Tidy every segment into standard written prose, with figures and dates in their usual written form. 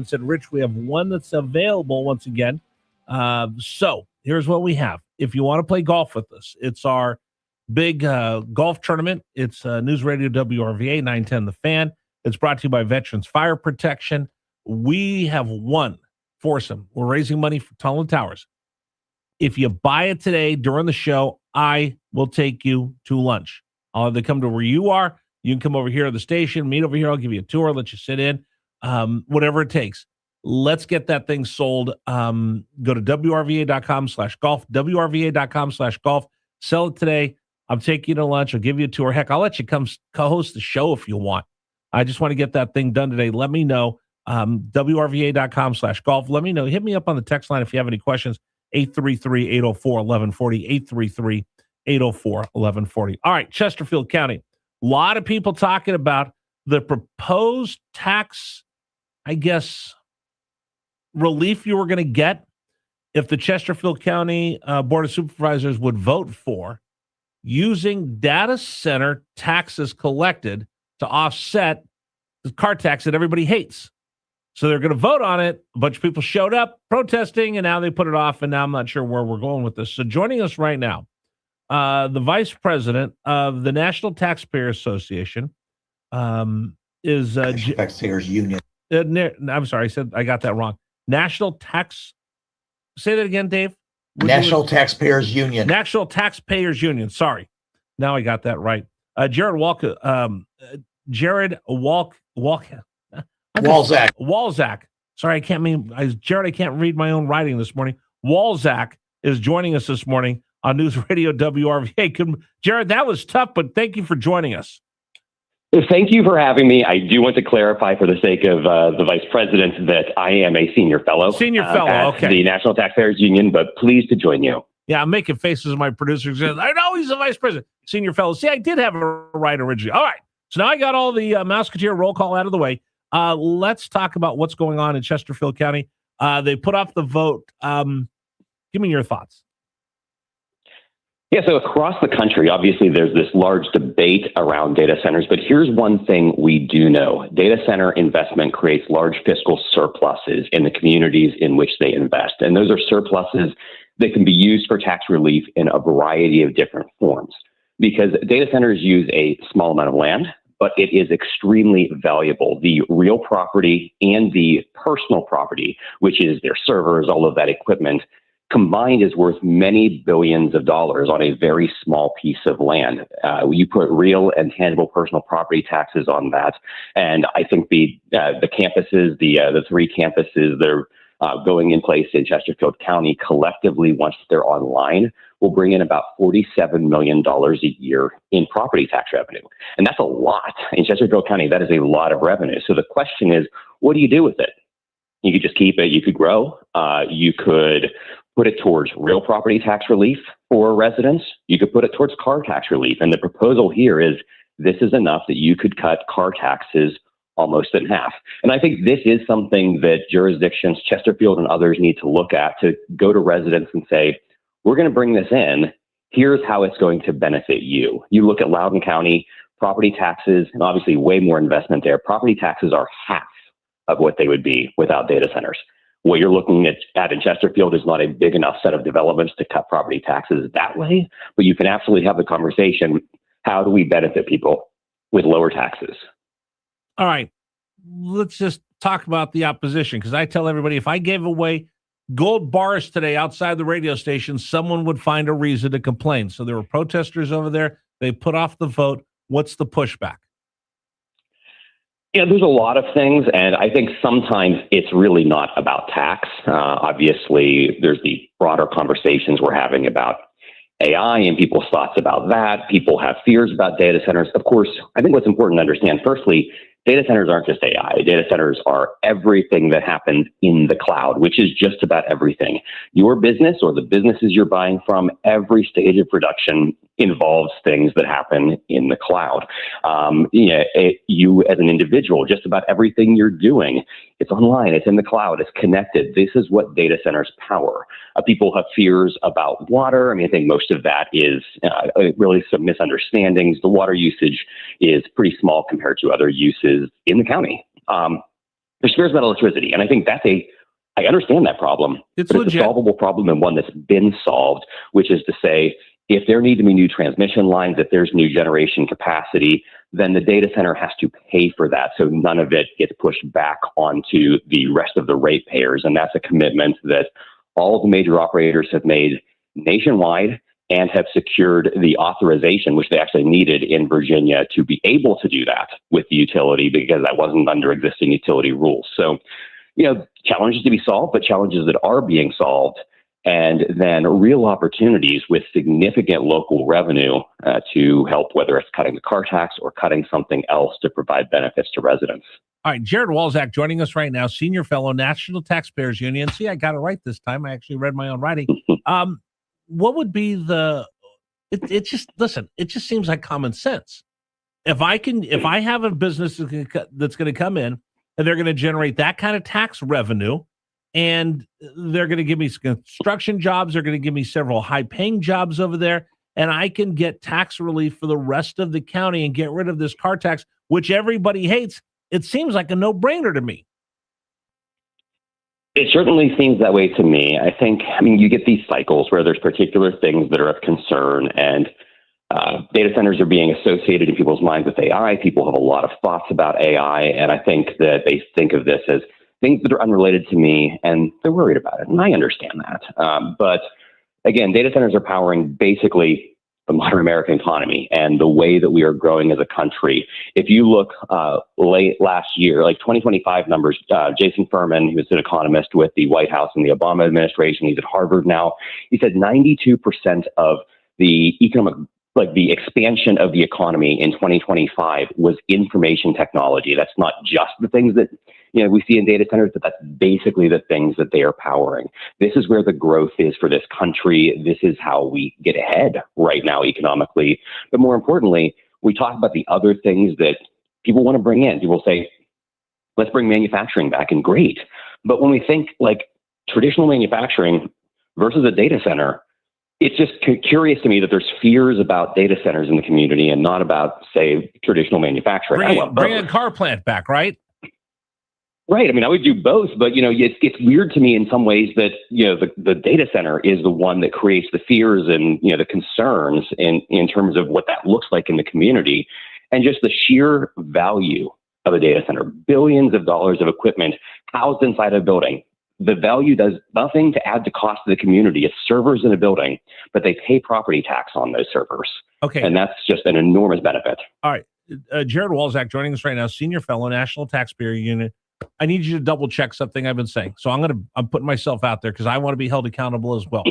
said, Rich, we have one that's available once again. So here's what we have. If you want to play golf with us, it's our big golf tournament. It's News Radio WRVA 910 The Fan. It's brought to you by Veterans Fire Protection. We have one foursome. We're raising money for Tunnel Towers. If you buy it today during the show, I will take you to lunch. I'll have to come to where you are. You can come over here to the station, meet over here. I'll give you a tour, let you sit in, whatever it takes. Let's get that thing sold. Go to WRVA.com/golf, WRVA.com/golf. Sell it today. I'll take you to lunch. I'll give you a tour. Heck, I'll let you come co-host the show if you want. I just want to get that thing done today. Let me know. WRVA.com/golf. Let me know. Hit me up on the text line if you have any questions. 833-804-1140, 833-804-1140. All right, Chesterfield County. A lot of people talking about the proposed tax, I guess, relief you were going to get if the Chesterfield County Board of Supervisors would vote for using data center taxes collected to offset the car tax that everybody hates. So they're going to vote on it. A bunch of people showed up protesting, and now they put it off, and now I'm not sure where we're going with this. So joining us right now, the vice president of the National Taxpayer Association is Taxpayers Union. I'm sorry, I got that wrong. National Tax. Say that again, Dave. National Taxpayers Union. National Taxpayers Union. Sorry, now I got that right. Jared Walczak. Sorry, I can't read my own writing this morning. Walczak is joining us this morning on News Radio WRVA. Jared, that was tough, but thank you for joining us. Thank you for having me. I do want to clarify for the sake of the vice president that I am a senior fellow. At the National Taxpayers Union, but pleased to join you. Yeah, I'm making faces at my producers. I know he's a vice president, senior fellow. See, I did have it right originally. All right, so now I got all the Mouseketeer roll call out of the way. Let's talk about what's going on in Chesterfield County. They put off the vote. Give me your thoughts. Yeah, so across the country, obviously, there's this large debate around data centers, but here's one thing we do know. Data center investment creates large fiscal surpluses in the communities in which they invest. And those are surpluses that can be used for tax relief in a variety of different forms. Because data centers use a small amount of land, but it is extremely valuable. The real property and the personal property, which is their servers, all of that equipment, combined is worth many billions of dollars on a very small piece of land. You put real and tangible personal property taxes on that, and I think the campuses, the three campuses, they're going in place in Chesterfield County collectively once they're online will bring in about $47 million a year in property tax revenue. And that's a lot. In Chesterfield County, that is a lot of revenue. So the question is, what do you do with it? You could just keep it. You could grow. You could put it towards real property tax relief for residents. You could put it towards car tax relief. And the proposal here is this is enough that you could cut car taxes almost in half. And I think this is something that jurisdictions, Chesterfield and others, need to look at, to go to residents and say, we're going to bring this in. Here's how it's going to benefit you. You look at Loudoun County, property taxes, and obviously way more investment there. Property taxes are half of what they would be without data centers. What you're looking at in Chesterfield is not a big enough set of developments to cut property taxes that way, but you can absolutely have the conversation, how do we benefit people with lower taxes? All right, let's just talk about the opposition, because I tell everybody if I gave away gold bars today outside the radio station, someone would find a reason to complain. So there were protesters over there. They put off the vote. What's the pushback? Yeah, there's a lot of things, and I think sometimes it's really not about tax. Obviously, there's the broader conversations we're having about AI and people's thoughts about that. People have fears about data centers. Of course, I think what's important to understand, firstly, data centers aren't just AI. Data centers are everything that happens in the cloud, which is just about everything. Your business or the businesses you're buying from, every stage of production involves things that happen in the cloud. You as an individual, just about everything you're doing, it's online, it's in the cloud, it's connected. This is what data centers power. People have fears about water. I mean, I think most of that is really some misunderstandings. The water usage is pretty small compared to other uses in the county. There's fears about electricity. And I think I understand that problem. It's It's a solvable problem and one that's been solved, which is to say, if there need to be new transmission lines, if there's new generation capacity, then the data center has to pay for that. So none of it gets pushed back onto the rest of the ratepayers. And that's a commitment that all the major operators have made nationwide and have secured the authorization, which they actually needed in Virginia to be able to do that with the utility, because that wasn't under existing utility rules. So, challenges to be solved, but challenges that are being solved, and then real opportunities with significant local revenue to help, whether it's cutting the car tax or cutting something else to provide benefits to residents. All right, Jared Walczak joining us right now, Senior Fellow, National Taxpayers Union. See, I got it right this time. I actually read my own writing. What would be it just seems like common sense. If I have a business that's going to come in and they're going to generate that kind of tax revenue, and they're going to give me construction jobs, they're going to give me several high-paying jobs over there, and I can get tax relief for the rest of the county and get rid of this car tax, which everybody hates, it seems like a no-brainer to me. It certainly seems that way to me. You get these cycles where there's particular things that are of concern, and data centers are being associated in people's minds with AI. People have a lot of thoughts about AI, and I think that they think of this as things that are unrelated to me, and they're worried about it, and I understand that. But again, data centers are powering basically the modern American economy and the way that we are growing as a country. If you look late last year, like 2025 numbers, Jason Furman, he was an economist with the White House in the Obama administration, he's at Harvard now, he said 92% of the economic, like the expansion of the economy in 2025 was information technology. That's not just the things that we see in data centers, but that's basically the things that they are powering. This is where the growth is for this country. This is how we get ahead right now economically. But more importantly, we talk about the other things that people want to bring in. People say, let's bring manufacturing back, and great. But when we think like traditional manufacturing versus a data center, it's just curious to me that there's fears about data centers in the community and not about, say, traditional manufacturing. Bring a car plant back, right? Right. I would do both, but it's weird to me in some ways that the data center is the one that creates the fears and the concerns in terms of what that looks like in the community, and just the sheer value of a data center, billions of dollars of equipment housed inside a building. The value does nothing to add to cost of the community. It's servers in a building, but they pay property tax on those servers. Okay, and that's just an enormous benefit. All right, Jared Walczak joining us right now, Senior Fellow, National Taxpayer Union. I need you to double check something I've been saying. So I'm putting myself out there because I want to be held accountable as well.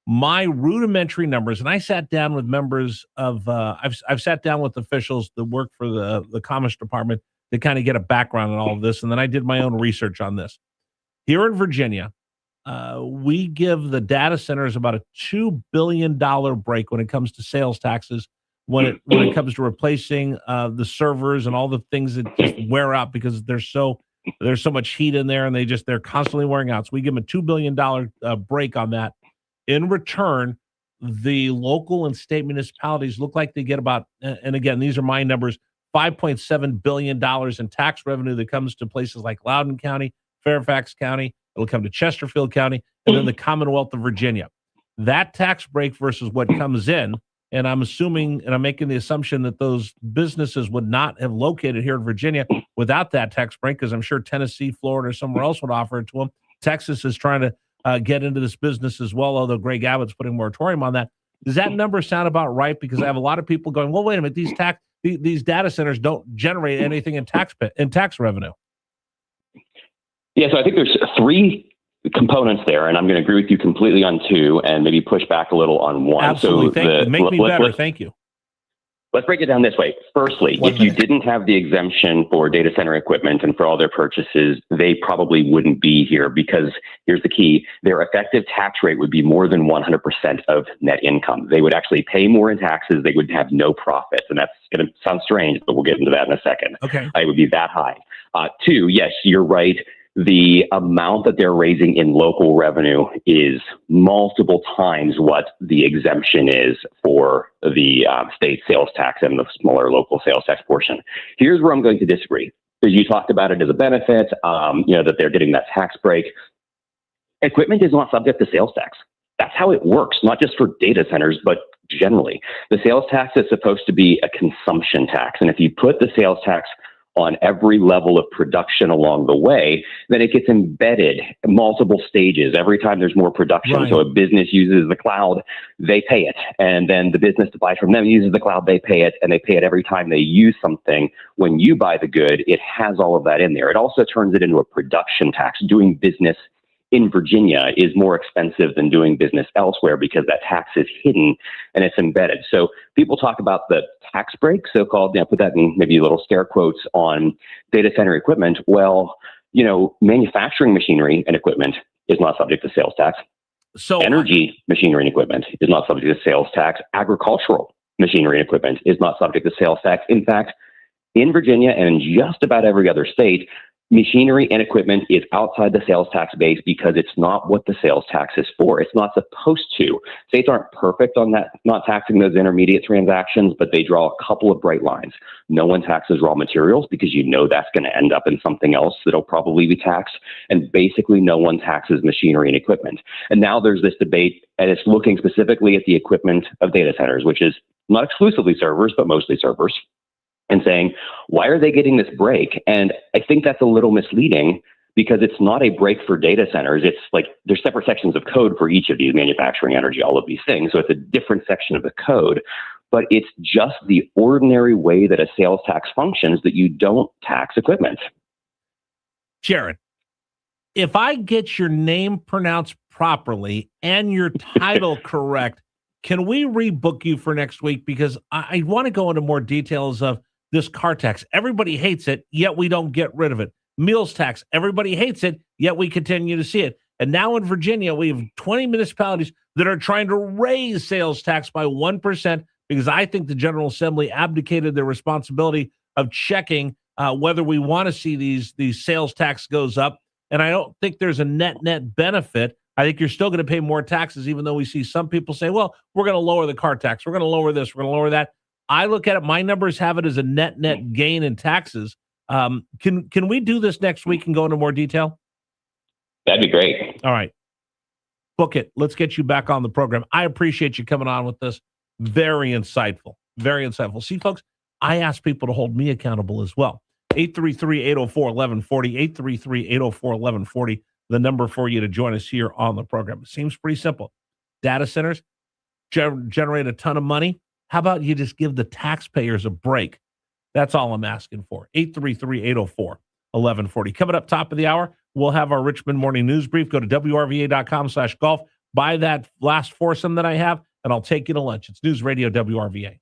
My rudimentary numbers, and I sat down with members of, I've sat down with officials that work for the Commerce Department to kind of get a background on all of this. And then I did my own research on this. Here in Virginia, we give the data centers about a $2 billion break when it comes to sales taxes, when it comes to replacing the servers and all the things that just wear out because there's so much heat in there and they're constantly wearing out. So we give them a $2 billion break on that. In return, the local and state municipalities look like they get about, and again, these are my numbers, $5.7 billion in tax revenue that comes to places like Loudoun County, Fairfax County, it'll come to Chesterfield County, and then the Commonwealth of Virginia. That tax break versus what comes in, and I'm assuming, and I'm making the assumption that those businesses would not have located here in Virginia without that tax break, because I'm sure Tennessee, Florida, or somewhere else would offer it to them. Texas is trying to get into this business as well, although Greg Abbott's putting a moratorium on that. Does that number sound about right? Because I have a lot of people going, well, wait a minute, these data centers don't generate anything in tax revenue. Yeah, so I think there's three components there, and I'm going to agree with you completely on two and maybe push back a little on one. Absolutely. So make me better. Thank you. Let's break it down this way. Firstly, if you didn't have the exemption for data center equipment and for all their purchases, they probably wouldn't be here, because here's the key. Their effective tax rate would be more than 100% of net income. They would actually pay more in taxes. They would have no profits. And that's going to sound strange, but we'll get into that in a second. Okay. It would be that high. Two, yes, you're right. The amount that they're raising in local revenue is multiple times what the exemption is for the state sales tax and the smaller local sales tax portion. Here's where I'm going to disagree. You talked about it as a benefit, that they're getting that tax break. Equipment is not subject to sales tax. That's how it works, not just for data centers, but generally. The sales tax is supposed to be a consumption tax. And if you put the sales tax on every level of production along the way, then it gets embedded in multiple stages. Every time there's more production, Right. So a business uses the cloud, they pay it. And then the business that buys from them uses the cloud, they pay it. And they pay it every time they use something. When you buy the good, it has all of that in there. It also turns it into a production tax. Doing business in Virginia is more expensive than doing business elsewhere because that tax is hidden and it's embedded. So people talk about the tax break, so-called, put that in maybe little scare quotes on data center equipment. Well, manufacturing machinery and equipment is not subject to sales tax. So energy machinery and equipment is not subject to sales tax. Agricultural machinery and equipment is not subject to sales tax. In fact, in Virginia and in just about every other state, machinery and equipment is outside the sales tax base because it's not what the sales tax is for. It's not supposed to. States aren't perfect on that, not taxing those intermediate transactions, but they draw a couple of bright lines. No one taxes raw materials because that's going to end up in something else that'll probably be taxed. And basically no one taxes machinery and equipment. And now there's this debate, and it's looking specifically at the equipment of data centers, which is not exclusively servers, but mostly servers, and saying, why are they getting this break? And I think that's a little misleading because it's not a break for data centers. It's like there's separate sections of code for each of these: manufacturing, energy, all of these things. So it's a different section of the code, but it's just the ordinary way that a sales tax functions that you don't tax equipment. Jared, if I get your name pronounced properly and your title correct, can we rebook you for next week? Because I want to go into more details of this car tax. Everybody hates it, yet we don't get rid of it. Meals tax. Everybody hates it, yet we continue to see it. And now in Virginia, we have 20 municipalities that are trying to raise sales tax by 1% because I think the General Assembly abdicated their responsibility of checking whether we want to see these sales tax goes up. And I don't think there's a net benefit. I think you're still going to pay more taxes, even though we see some people say, well, we're going to lower the car tax. We're going to lower this. We're going to lower that. I look at it, my numbers have it as a net gain in taxes. Can we do this next week and go into more detail? That'd be great. All right. Book it. Let's get you back on the program. I appreciate you coming on with this. Very insightful. Very insightful. See, folks, I ask people to hold me accountable as well. 833-804-1140, 833-804-1140, the number for you to join us here on the program. It seems pretty simple. Data centers generate a ton of money. How about you just give the taxpayers a break? That's all I'm asking for. 833-804-1140. Coming up top of the hour, we'll have our Richmond Morning News Brief. Go to WRVA.com/golf. Buy that last foursome that I have, and I'll take you to lunch. It's News Radio WRVA.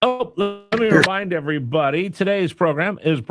Oh, let me remind everybody, today's program is